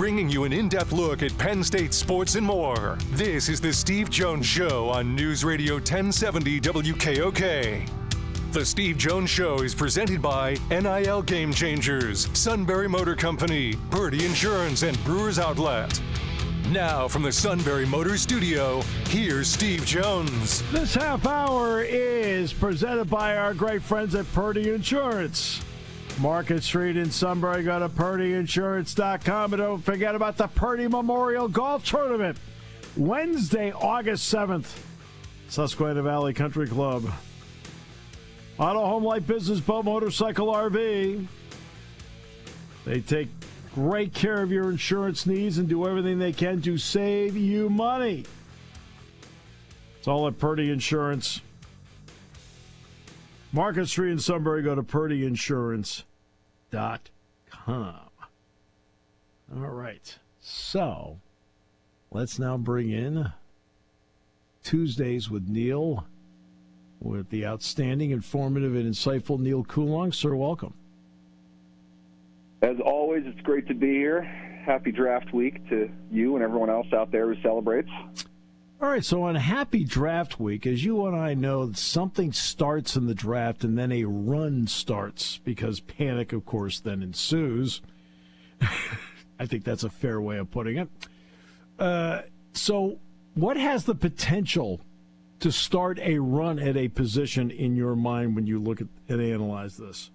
bringing you an in-depth look at Penn State sports and more. This is the Steve Jones Show on News Radio 1070 WKOK. The Steve Jones Show is presented by NIL Game Changers, Sunbury Motor Company, Purdy Insurance, and Brewers Outlet. Now from the Sunbury Motor Studio, here's Steve Jones. This half hour is presented by our great friends at Purdy Insurance. Market Street in Sunbury. Go to PurdyInsurance.com. And don't forget about the Purdy Memorial Golf Tournament. Wednesday, August 7th. Susquehanna Valley Country Club. Auto, home, life, business, boat, motorcycle, RV. They take great care of your insurance needs and do everything they can to save you money. It's all at Purdy Insurance. Market Street in Sunbury. Go to PurdyInsurance.com. All right. So, let's now bring in Tuesdays with Neal, with the outstanding, informative, and insightful Neal Coolong. Sir, welcome. As always, it's great to be here. Happy draft week to you and everyone else out there who celebrates. All right, so on Happy Draft Week, as you and I know, something starts in the draft and then a run starts because panic, of course, then ensues. I think that's a fair way of putting it. So what has the potential to start a run at a position in your mind when you look at and analyze this?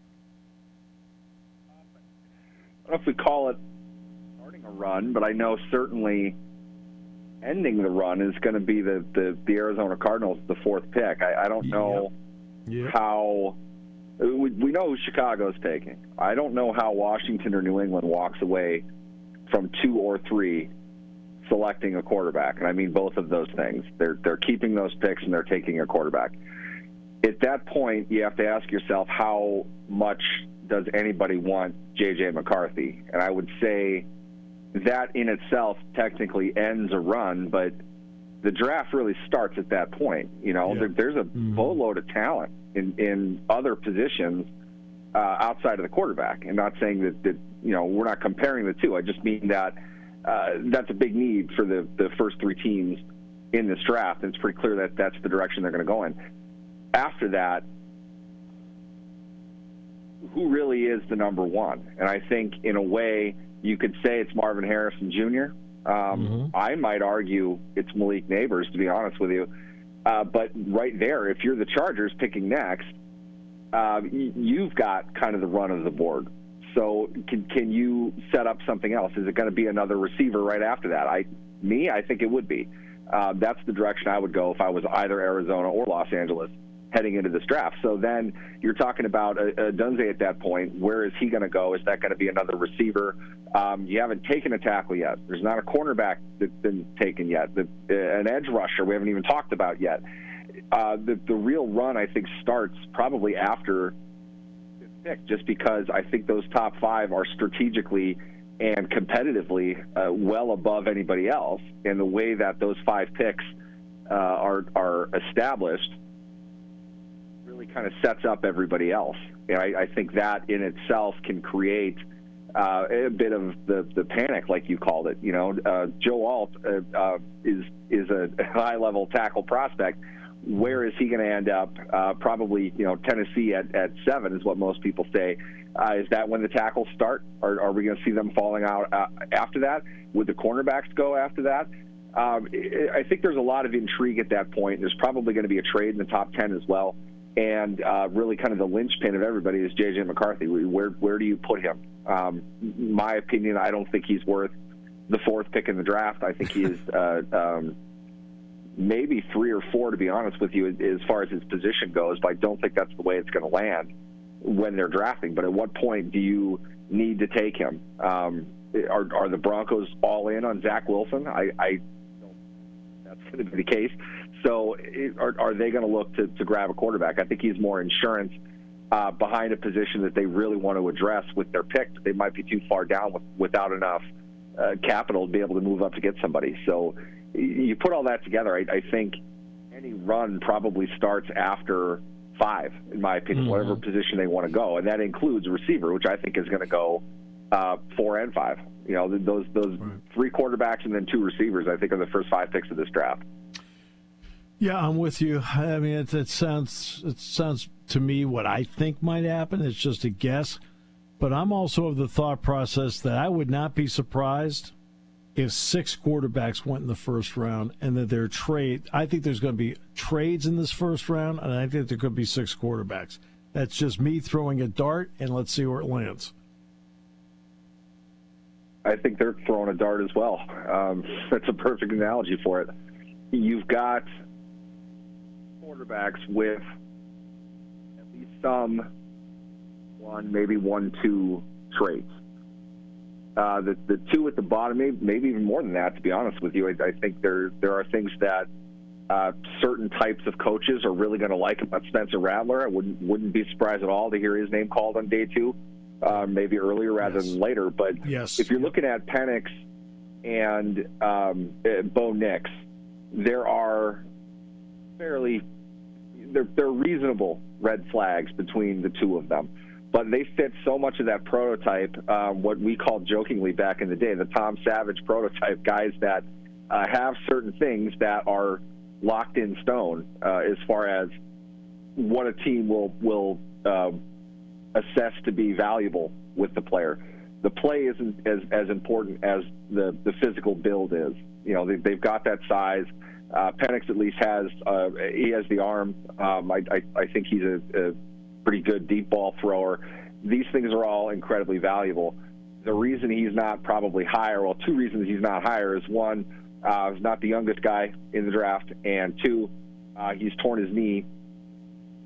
I don't know if we call it starting a run, but I know certainly ending the run is going to be the Arizona Cardinals, the fourth pick. I don't know how – we know who Chicago's taking. I don't know how Washington or New England walks away from 2 or 3 selecting a quarterback. And I mean both of those things. They're keeping those picks and they're taking a quarterback. At that point, you have to ask yourself, how much does anybody want J.J. McCarthy? And I would say – that in itself technically ends a run, but the draft really starts at that point. You know, there's a boatload of talent in other positions outside of the quarterback. And not saying that you know, we're not comparing the two. I just mean that that's a big need for the first 3 teams in this draft. And it's pretty clear that that's the direction they're going to go in. After that, who really is the number one? And I think in a way, you could say it's Marvin Harrison Jr. I might argue it's Malik Nabers, to be honest with you. But right there, if you're the Chargers picking next, you've got kind of the run of the board. So can you set up something else? Is it going to be another receiver right after that? I think it would be. That's the direction I would go if I was either Arizona or Los Angeles heading into this draft. So then you're talking about Dunze at that point. Where is he going to go? Is that going to be another receiver? You haven't taken a tackle yet. There's not a cornerback that's been taken yet. An edge rusher we haven't even talked about yet. The real run, I think, starts probably after this pick, just because I think those top 5 are strategically and competitively well above anybody else. And the way that those 5 picks are established really kind of sets up everybody else. And I think that in itself can create a bit of the panic, like you called it. You know, Joe Alt is a high-level tackle prospect. Where is he going to end up? Probably, you know, Tennessee at 7 is what most people say. Is that when the tackles start? Or are we going to see them falling out after that? Would the cornerbacks go after that? I think there's a lot of intrigue at that point. There's probably going to be a trade in the top 10 as well. And really kind of the linchpin of everybody is J.J. McCarthy. Where do you put him? My opinion, I don't think he's worth the 4th pick in the draft. I think he is maybe 3 or 4, to be honest with you, as far as his position goes. But I don't think that's the way it's going to land when they're drafting. But at what point do you need to take him? Are the Broncos all in on Zach Wilson? I don't think that's going to be the case. So are they going to look to grab a quarterback? I think he's more insurance behind a position that they really want to address with their pick. They might be too far down without enough capital to be able to move up to get somebody. So you put all that together, I think any run probably starts after 5, in my opinion, whatever position they want to go. And that includes receiver, which I think is going to go 4 and 5. You know, those right. 3 quarterbacks and then 2 receivers, I think, are the first 5 picks of this draft. Yeah, I'm with you. I mean, it sounds to me what I think might happen. It's just a guess. But I'm also of the thought process that I would not be surprised if 6 quarterbacks went in the first round and that they're I think there's going to be trades in this first round, and I think there could be 6 quarterbacks. That's just me throwing a dart, and let's see where it lands. I think they're throwing a dart as well. That's a perfect analogy for it. You've got quarterbacks with at least some maybe 1-2 traits. The 2 at the bottom, maybe even more than that, to be honest with you. I think there are things that certain types of coaches are really going to like about Spencer Rattler. I wouldn't be surprised at all to hear his name called on day 2, maybe earlier rather than later. But if you're looking at Penix and Bo Nix, there are they're reasonable red flags between the 2 of them. But they fit so much of that prototype, what we called jokingly back in the day, the Tom Savage prototype, guys that have certain things that are locked in stone as far as what a team will assess to be valuable with the player. The play isn't as important as the physical build is. You know, they've got that size. Penix at least has the arm. I think he's a pretty good deep ball thrower. These things are all incredibly valuable. The reason he's not probably higher, well, 2 reasons he's not higher is 1, he's not the youngest guy in the draft, and 2, he's torn his knee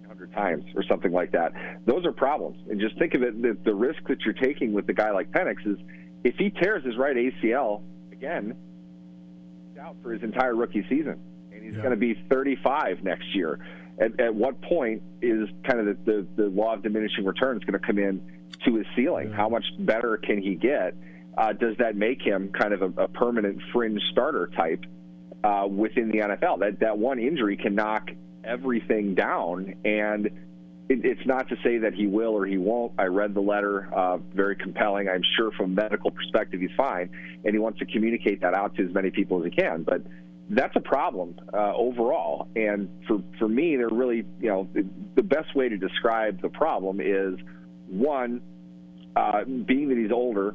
100 times or something like that. Those are problems. And just think of it, the risk that you're taking with the guy like Penix is if he tears his right ACL again, he's out for his entire rookie season, and he's going to be 35 next year. At what point is kind of the law of diminishing returns going to come in to his ceiling? How much better can he get? Does that make him kind of a permanent fringe starter type within the NFL? That one injury can knock everything down, and it's not to say that he will or he won't. I read the letter, very compelling. I'm sure from a medical perspective he's fine, and he wants to communicate that out to as many people as he can. But that's a problem overall. And for me, they're really, you know, the best way to describe the problem is, 1, being that he's older,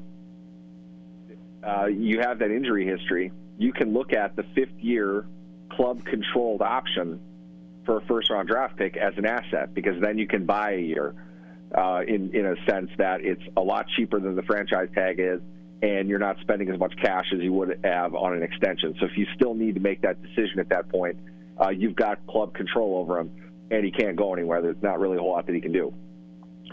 you have that injury history. You can look at the 5th-year club-controlled option for a first-round draft pick as an asset, because then you can buy a year in a sense that it's a lot cheaper than the franchise tag is, and you're not spending as much cash as you would have on an extension. So if you still need to make that decision at that point, you've got club control over him, and he can't go anywhere. There's not really a whole lot that he can do.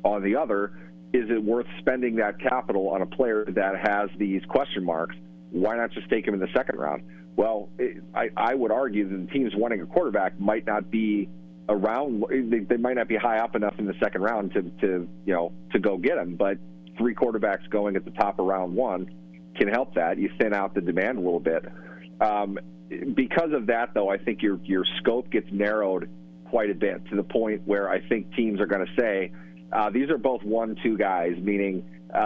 On the other, is it worth spending that capital on a player that has these question marks? Why not just take him in the 2nd round? Well, I would argue that the teams wanting a quarterback might not be around. They might not be high up enough in the 2nd round to go get him, but 3 quarterbacks going at the top of round 1 can help that. You thin out the demand a little bit. Because of that, though, I think your scope gets narrowed quite a bit to the point where I think teams are going to say, these are both 1-2 guys, meaning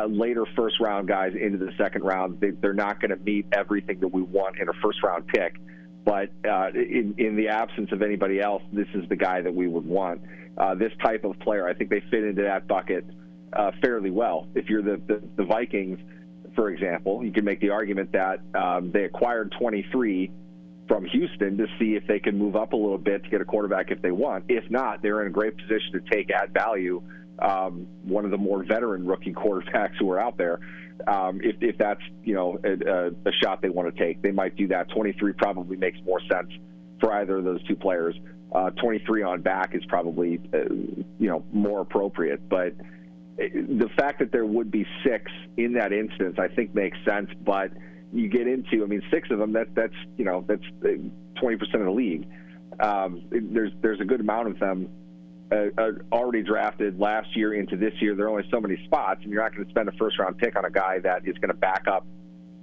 later first-round guys into the 2nd round. They're not going to meet everything that we want in a first-round pick. But in the absence of anybody else, this is the guy that we would want. This type of player, I think they fit into that bucket fairly well. If you're the Vikings, for example, you can make the argument that they acquired 23 from Houston to see if they can move up a little bit to get a quarterback if they want. If not, they're in a great position to take at value one of the more veteran rookie quarterbacks who are out there. If that's a shot they want to take, they might do that. 23 probably makes more sense for either of those 2 players. 23 on back is probably more appropriate, but the fact that there would be 6 in that instance, I think makes sense. But you get into, 6 of them, that's 20% of the league. There's a good amount of them already drafted last year into this year. There are only so many spots, and you're not going to spend a first-round pick on a guy that is going to back up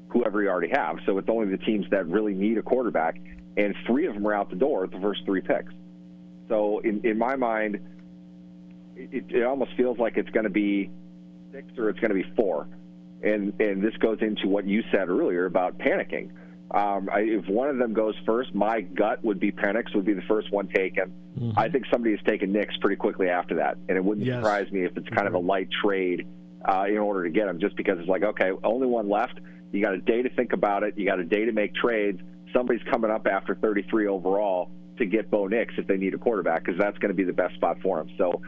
whoever you already have. So it's only the teams that really need a quarterback, and 3 of them are out the door at the first 3 picks. So in my mind, it almost feels like it's going to be 6 or it's going to be 4. and this goes into what you said earlier about panicking. If one of them goes first, my gut would be Penix would be the first one taken. Mm-hmm. I think somebody has taken Nix pretty quickly after that, and it wouldn't surprise me if it's kind of a light trade in order to get him, just because it's like, okay, only one left. You got a day to think about it. You got a day to make trades. Somebody's coming up after 33 overall to get Bo Nix if they need a quarterback, because that's going to be the best spot for him. So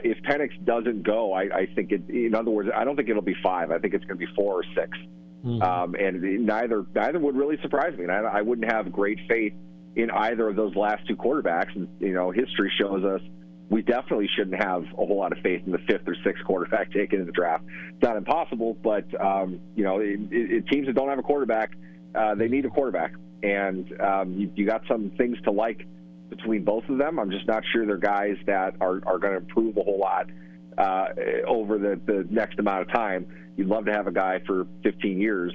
if Penix doesn't go, I think in other words, I don't think it'll be 5. I think it's going to be 4 or 6. Mm-hmm. And neither would really surprise me. And I wouldn't have great faith in either of those last 2 quarterbacks. And, history shows us we definitely shouldn't have a whole lot of faith in the 5th or 6th quarterback taken in the draft. It's not impossible, but, teams that don't have a quarterback, they need a quarterback. And you got some things to like between both of them. I'm just not sure they're guys that are going to improve a whole lot over the next amount of time. You'd love to have a guy for 15 years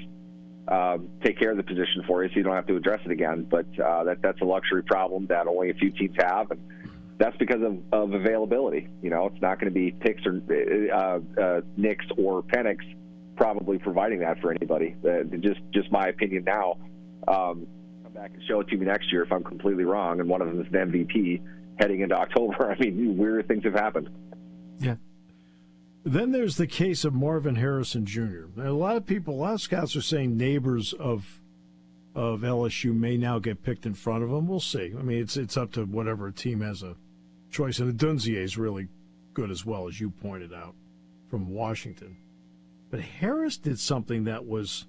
take care of the position for you so you don't have to address it again. But that's a luxury problem that only a few teams have, and that's because of availability. It's not going to be Picks or Nix or Penix probably providing that for anybody. Just my opinion now. Come back and show it to me next year if I'm completely wrong, and one of them is an MVP heading into October. I mean, weird things have happened. Yeah. Then there's the case of Marvin Harrison Jr. A lot of scouts are saying Nabers of LSU may now get picked in front of him. We'll see. I mean, it's up to whatever team has a choice. And Dunzier is really good as well, as you pointed out, from Washington. But Harris did something that was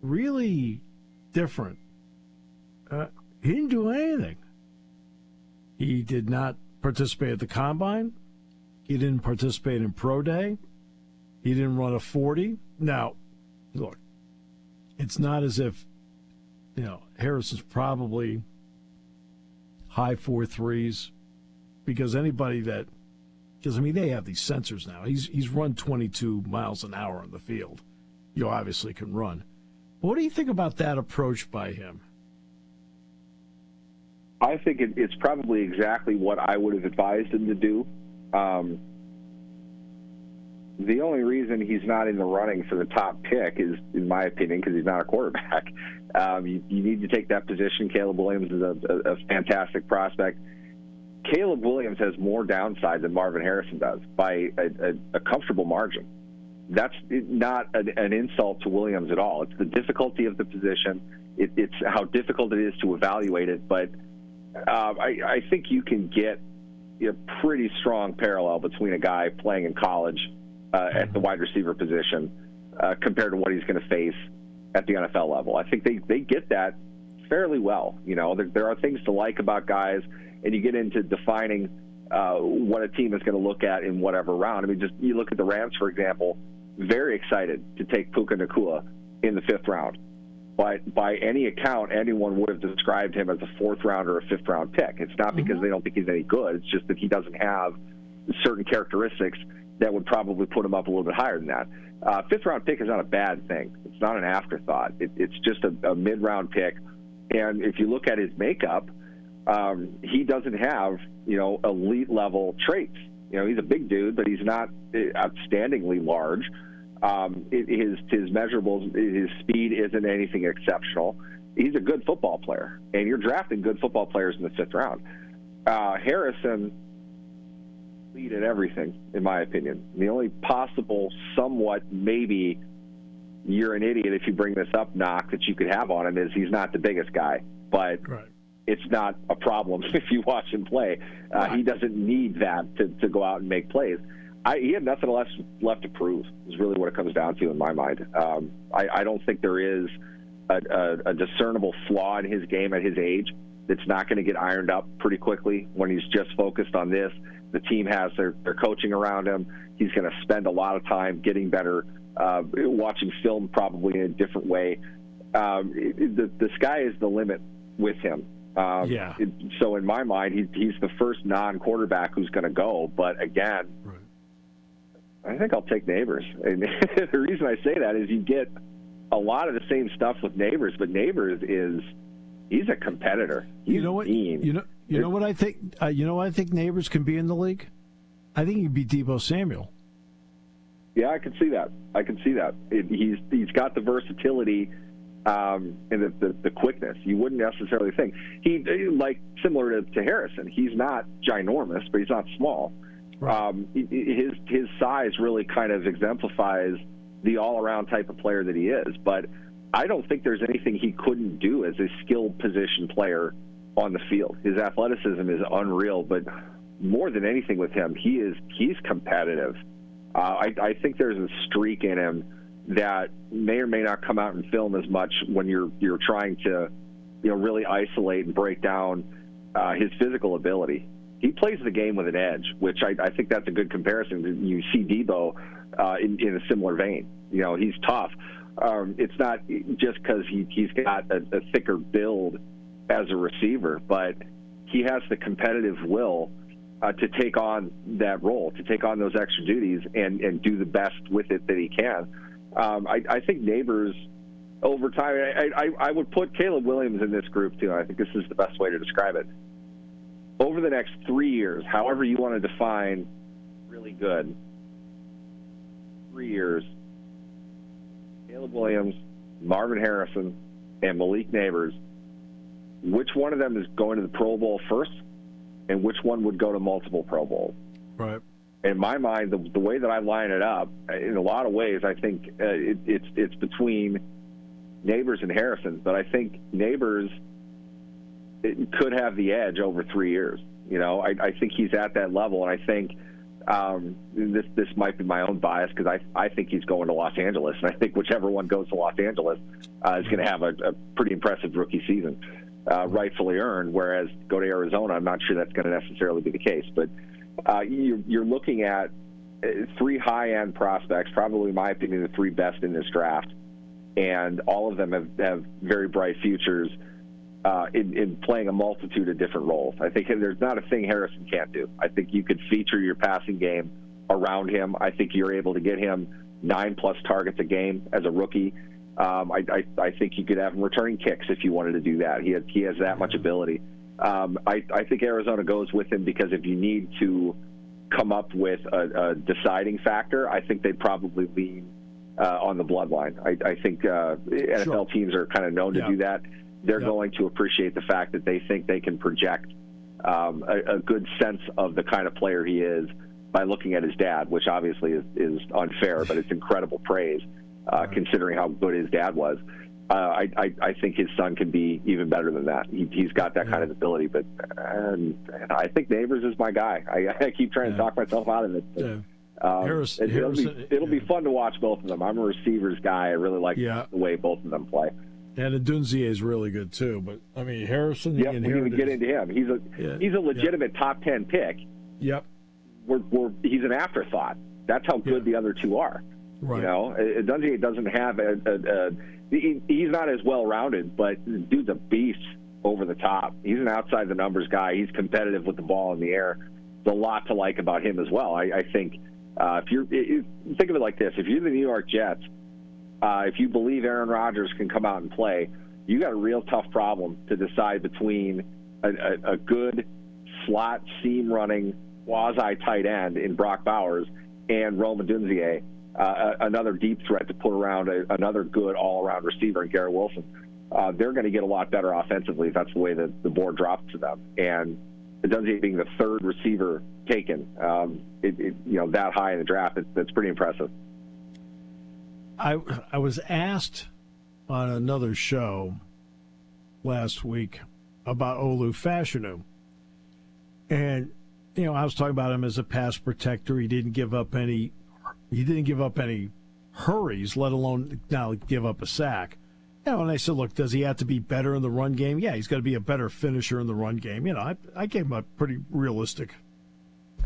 really different. He didn't do anything. He did not participate at the Combine. He didn't participate in Pro Day. He didn't run a 40. Now, look, it's not as if, Harrison's probably high 4.3s, because they have these sensors now. He's run 22 miles an hour on the field. You obviously can run. What do you think about that approach by him? I think it's probably exactly what I would have advised him to do. The only reason he's not in the running for the top pick is, in my opinion, because he's not a quarterback. You need to take that position. Caleb Williams is a fantastic prospect. Caleb Williams has more downside than Marvin Harrison does by a comfortable margin. That's not an insult to Williams at all. It's the difficulty of the position. It's how difficult it is to evaluate it. But I think you can get a pretty strong parallel between a guy playing in college at the wide receiver position compared to what he's going to face at the NFL level. I think they get that fairly well. There are things to like about guys, and you get into defining what a team is going to look at in whatever round. I mean, just you look at the Rams, for example, very excited to take Puka Nacua in the 5th round. But by any account, anyone would have described him as a 4th round or a 5th round pick. It's not because they don't think he's any good. It's just that he doesn't have certain characteristics that would probably put him up a little bit higher than that. 5th round pick is not a bad thing. It's not an afterthought. It's just a mid-round pick. And if you look at his makeup, he doesn't have, elite level traits. He's a big dude, but he's not outstandingly large. His measurables, his speed isn't anything exceptional. He's a good football player, and you're drafting good football players in the 5th round. Harrison lead everything, in my opinion. The only possible, somewhat, maybe you're an idiot if you bring this up knock that you could have on him is he's not the biggest guy, but it's not a problem if you watch him play. He doesn't need that to go out and make plays. He had nothing left to prove is really what it comes down to in my mind. I don't think there is a discernible flaw in his game at his age that's not going to get ironed up pretty quickly when he's just focused on this. The team has their coaching around him. He's going to spend a lot of time getting better, watching film probably in a different way. The sky is the limit with him. So in my mind, he's the first non-quarterback who's going to go. But again, I think I'll take Nabers. And the reason I say that is you get a lot of the same stuff with Nabers, but Nabers he's a competitor. He's mean. You know what I think? I think Nabers can be in the league. I think he'd be Deebo Samuel. Yeah, I can see that. He's got the versatility and the quickness. You wouldn't necessarily think similar to Harrison. He's not ginormous, but he's not small. Right. His size really kind of exemplifies the all-around type of player that he is. But I don't think there's anything he couldn't do as a skilled position player on the field. His athleticism is unreal, but more than anything with him, he's competitive. I think there's a streak in him that may or may not come out in film as much when you're trying to, really isolate and break down his physical ability. He plays the game with an edge, which I think that's a good comparison. You see Debo in a similar vein. He's tough. It's not just because he's got a thicker build as a receiver, but he has the competitive will to take on that role, to take on those extra duties and do the best with it that he can. I think Nabers, over time, I would put Caleb Williams in this group too. I think this is the best way to describe it. Over the next 3 years, however you want to define really good, 3 years, Caleb Williams, Marvin Harrison, and Malik Nabers, which one of them is going to the Pro Bowl first, and which one would go to multiple Pro Bowls? Right. In my mind, the way that I line it up, in a lot of ways, I think it's between Nabers and Harrison, but I think Nabers could have the edge over 3 years. I think he's at that level, and I think this might be my own bias because I think he's going to Los Angeles, and I think whichever one goes to Los Angeles is going to have a pretty impressive rookie season, rightfully earned, whereas go to Arizona, I'm not sure that's going to necessarily be the case. But you're looking at 3 high-end prospects, probably, in my opinion, the 3 best in this draft, and all of them have very bright futures in playing a multitude of different roles. I think there's not a thing Harrison can't do. I think you could feature your passing game around him. I think you're able to get him 9+ targets a game as a rookie. I think you could have him returning kicks if you wanted to do that. He has that much ability. I think Arizona goes with him because if you need to come up with a deciding factor, I think they'd probably lean on the bloodline. I think NFL teams are kind of known to do that. They're going to appreciate the fact that they think they can project a good sense of the kind of player he is by looking at his dad, which obviously is unfair, but it's incredible praise considering how good his dad was. I think his son can be even better than that. He's got that kind of ability, but and I think Nabers is my guy. I keep trying to talk myself out of it. But, it'll be fun to watch both of them. I'm a receivers guy. I really like the way both of them play. And Adunzie is really good too, but I mean Harrison. Yep, we can get into him. He's a legitimate top 10 pick. Yep. He's an afterthought. That's how good the other 2 are. Right. Adunzie doesn't have he's not as well rounded, but the dude's a beast over the top. He's an outside the numbers guy. He's competitive with the ball in the air. There's a lot to like about him as well. I think think of it like this: if you're the New York Jets. If you believe Aaron Rodgers can come out and play, you got a real tough problem to decide between a good slot seam running quasi tight end in Brock Bowers and Rome Odunze, another deep threat to put around another good all around receiver in Garrett Wilson. They're going to get a lot better offensively if that's the way that the board drops to them. And Odunze being the 3rd receiver taken, that high in the draft, that's pretty impressive. I was asked on another show last week about Olu Fashanu. And, I was talking about him as a pass protector. He didn't give up any hurries, let alone now give up a sack. And I said, look, does he have to be better in the run game? Yeah, he's got to be a better finisher in the run game. I gave him a pretty realistic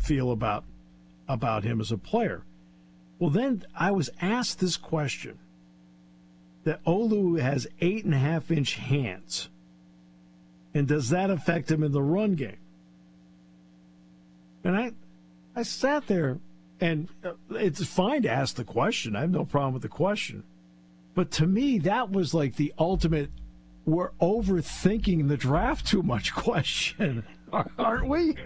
feel about him as a player. Well, then I was asked this question, that Olu has 8.5-inch hands, and does that affect him in the run game? And I sat there, and it's fine to ask the question. I have no problem with the question. But to me, that was like the ultimate, we're overthinking the draft too much question. aren't we?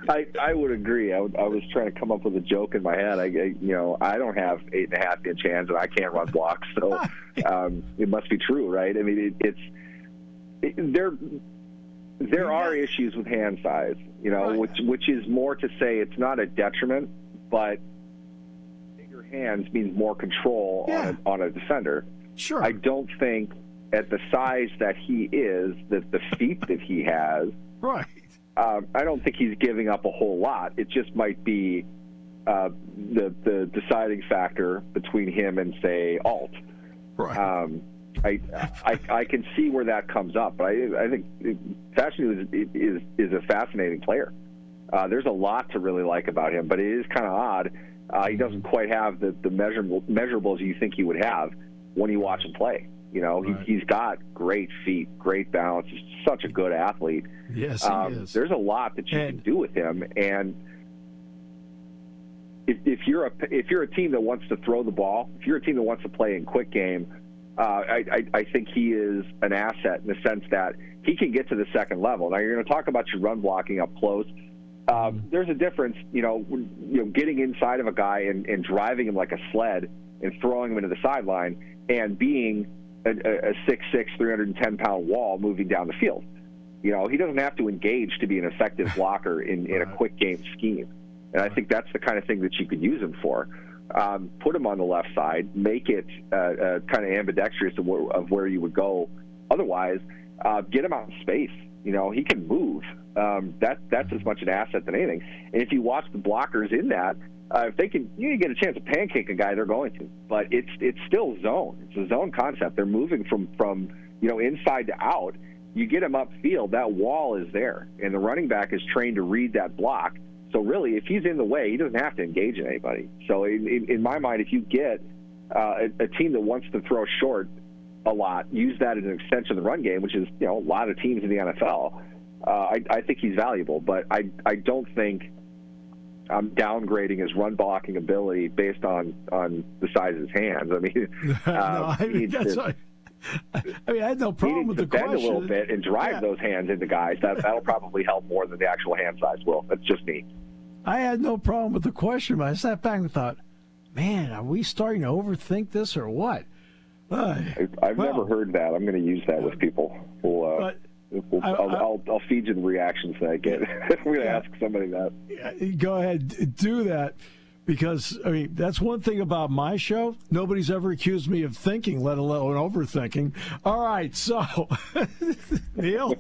I would agree. I was trying to come up with a joke in my head. I don't have 8.5-inch hands and I can't run blocks, so it must be true, right? I mean, there are issues with hand size, right. which is more to say it's not a detriment, but bigger hands means more control on a defender. Sure. I don't think at the size that he is, that the feet that he has, right. I don't think he's giving up a whole lot. It just might be the deciding factor between him and, say, Alt. Right. I can see where that comes up, but I think Fashanu is a fascinating player. There's a lot to really like about him, but it is kind of odd. He doesn't quite have the measurables you think he would have when you watch him play. Right. He's got great feet, great balance. He's such a good athlete. Yes, he is. There's a lot that you can do with him, and if you're a team that wants to throw the ball, if you're a team that wants to play in quick game, I think he is an asset in the sense that he can get to the second level. Now you're going to talk about your run blocking up close. There's a difference, getting inside of a guy and driving him like a sled and throwing him into the sideline, and being a 6'6", 310-pound wall moving down the field. He doesn't have to engage to be an effective blocker in a quick game scheme. And I think that's the kind of thing that you could use him for. Put him on the left side, make it kind of ambidextrous of where you would go. Otherwise, get him out in space. He can move. That's as much an asset than anything. And if you watch the blockers in that, if they can, you get a chance to pancake a guy, they're going to. But it's still zone. It's a zone concept. They're moving from inside to out. You get him upfield, that wall is there, and the running back is trained to read that block. So really, if he's in the way, he doesn't have to engage in anybody. So in my mind, if you get a team that wants to throw short a lot, use that as an extension of the run game, which is a lot of teams in the NFL, I think he's valuable. But I don't think I'm downgrading his run blocking ability based on the size of his hands. I mean, I had no problem with the question. He needs to bend a little bit and drive those hands into guys. That'll probably help more than the actual hand size will. That's just me. I had no problem with the question, but I sat back and thought, man, are we starting to overthink this or what? I've never heard that. I'm going to use that with people. I'll feed you the reactions that I get. I'm going to ask somebody that. Go ahead, do that. Because, that's one thing about my show. Nobody's ever accused me of thinking, let alone overthinking. All right, so, Neal,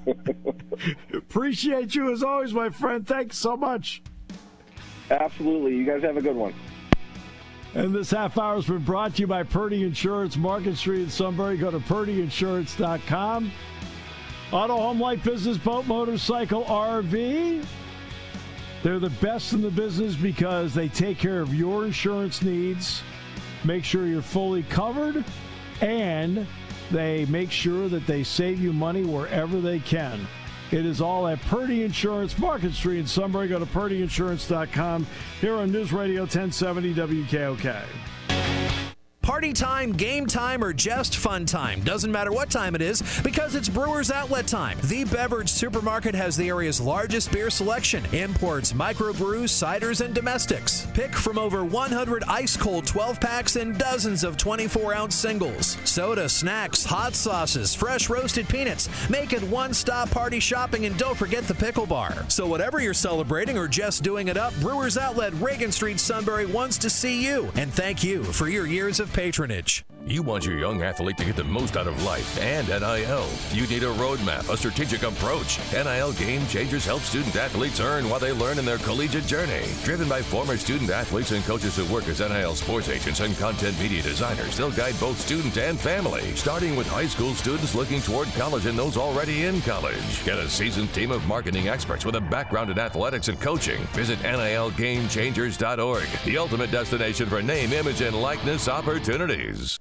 appreciate you as always, my friend. Thanks so much. Absolutely. You guys have a good one. And this half hour has been brought to you by Purdy Insurance, Market Street in Sunbury. Go to purdyinsurance.com. Auto, home, light, business, boat, motorcycle, RV. They're the best in the business because they take care of your insurance needs, make sure you're fully covered, and they make sure that they save you money wherever they can. It is all at Purdy Insurance, Market Street in Sunbury. Go to purdyinsurance.com here on News Radio 1070 WKOK. Party time, game time, or just fun time. Doesn't matter what time it is because it's Brewers Outlet time. The Beverage Supermarket has the area's largest beer selection. Imports, microbrews, ciders, and domestics. Pick from over 100 ice-cold 12-packs and dozens of 24-ounce singles. Soda, snacks, hot sauces, fresh roasted peanuts. Make it one-stop party shopping, and don't forget the pickle bar. So whatever you're celebrating or just doing it up, Brewers Outlet, Reagan Street, Sunbury wants to see you. And thank you for your years of patronage. You want your young athlete to get the most out of life and NIL. You need a roadmap, a strategic approach. NIL Game Changers help student athletes earn while they learn in their collegiate journey. Driven by former student athletes and coaches who work as NIL sports agents and content media designers, they'll guide both student and family, starting with high school students looking toward college and those already in college. Get a seasoned team of marketing experts with a background in athletics and coaching. Visit NILGameChangers.org, the ultimate destination for name, image, and likeness opportunities.